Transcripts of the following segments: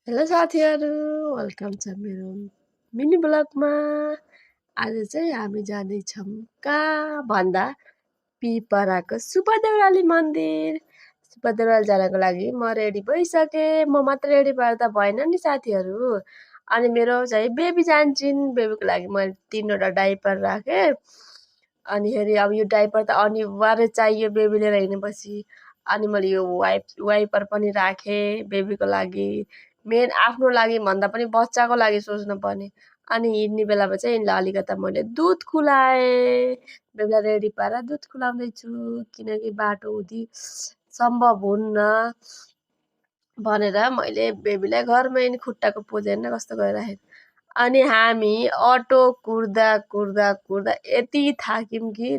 Hello साथीहरू, welcome छ मेरो मिनी ब्लगमा। आज चाहिँ हामी जाँदैछौँ कहाँ भन्दा पिपराको सुपरदेउराली मन्दिर। सुपरदेउराली जानको लागि म रेडी भइसकेँ। म मात्र रेडी भएर त भएन नि साथीहरू। अनि मेरो चाहिँ बेबी जान्छन्। बेबीको लागि मैले 3वटा डाइपर राखेँ। अनिखेरि अब यो डाइपर त अनिवार्य चाहियो बेबीले हिँडेपछि। अनि मैले यो वाइपर पनि राखेँ बेबीको लागि। मेन आफ्नो लागि भन्दा पनि बच्चाको लागि सोच्नुपर्ने। अनि हिँड्ने बेलामा चाहिँ यिनलाई अलिकता मैले दुध खुलाएँ। बेबीलाई रेडी पारेर दुध खुलाउँदैछु किनकि बाटो हुँदी सम्भव हुन्न भनेर मैले बेबीलाई घरमै नि खुट्टाको पोज हेर्न कस्तो गरिराखेको। अनि हामी अटो कुर्दा कुर्दा कुर्दा यति थाक्यौँ कि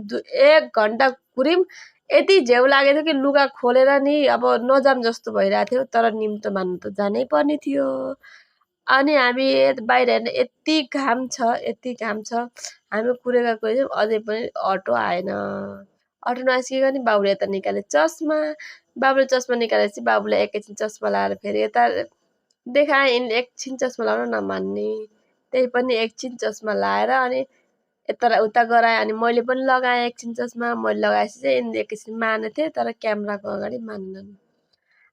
1 घन्टा कुर्यौँ। यति झ्याउ लागेको थियो कि लुगा खोलेर नि अब नजाम जस्तो भइरहेको थियो। तर निम्तो मान्नु त जानै पर्ने थियो। अनि हामी बाहिर हेर्न यति घाम छ यति घाम छ। हामी कुरेका कुरेछौँ अझै पनि अटो आएन। अटो नआइसकिकन नि बाबुले यता निकाले चस्मा। बाबुले चस्मा निकालेपछि बाबुले एकैछिन चस्मा लाएर फेरि यता देखाएँ। यिनले एकछिन चस्मा लाउन नमान्ने। त्यही पनि एकछिन चस्मा लाएर अनि यता र उता गराएँ। अनि मैले पनि लगाएँ एकछिन चस्मा। मैले लगाएपछि चाहिँ यिनले एकैछिन मानेथे तर क्यामेराको अगाडि मान्नन्।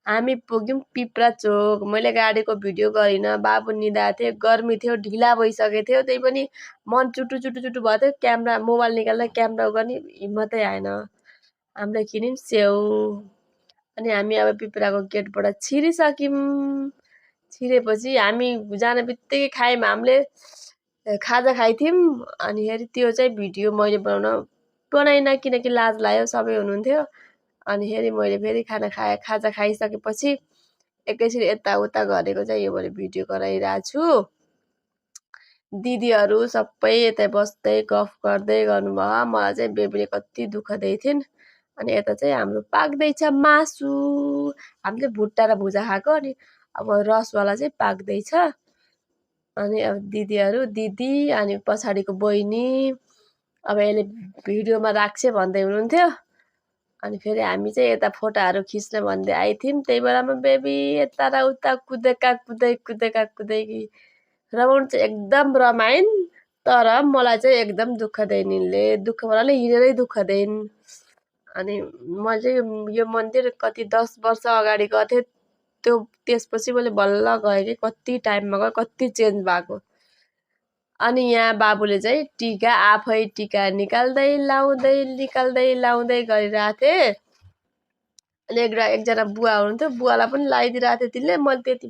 हामी पुग्यौँ पिप्रा चोक। मैले गाडीको भिडियो गरिनँ, बाबु निदाएको थियो, गर्मी थियो, ढिला भइसकेको थियो। त्यही पनि मन चुटु चुटु चुटु भयो थियो। क्यामेरा मोबाइल निकाल्दा क्यामेरा गर्ने हिम्मतै आएन। हामीले किन्यौँ स्याउ। अनि हामी अब पिप्राको गेटबाट छिरिसक्यौँ। छिरेपछि हामी जान बित्तिकै खायौँ। हामीले खाजा खाइथ्यौँ। अनिखेरि त्यो चाहिँ भिडियो मैले बनाइनँ किनकि लाज लाग्यो, सबै हुनुहुन्थ्यो। अनिखेरि मैले फेरि खाजा खाइसकेपछि एकैछिन यताउता गरेको चाहिँ यो मैले भिडियो गराइरहेको छु। दिदीहरू सबै यतै बस्दै गफ गर्दै गर्नुभयो। मलाई चाहिँ बेबीले कति दुःख दिएथिन्। अनि यता चाहिँ हाम्रो पाक्दैछ मासु। हामीले भुट्टा र भुजा खाएको। अनि अब रसवाला चाहिँ पाक्दैछ। अनि अब दिदी अनि पछाडिको बहिनी अब यसले भिडियोमा राख्छ भन्दै हुनुहुन्थ्यो। अनि फेरि हामी चाहिँ यता फोटाहरू खिच्न भन्दै आइथ्यौँ। त्यही बेलामा बेबी यता र उता कुदेका कुदै रमाउनु चाहिँ एकदम रमाइन्। तर मलाई चाहिँ एकदम दुःख दिइन् यिनले। दुःख मलाई हिँडेरै दुःख दिइन्। अनि मैले चाहिँ यो मन्दिर कति 10 वर्ष अगाडि गएको थिएँ। त्यसपछि मैले बल्ल गएँ कि कति टाइममा गएँ, कति चेन्ज भएको। अनि यहाँ बाबुले चाहिँ टिका आफै टिका निकाल्दै लाउँदै गरिरहेको थिएँ। अनि एकजना बुवा हुनुहुन्थ्यो, बुवालाई पनि लगाइदिरहेको थिएँ तिनले। मैले त्यति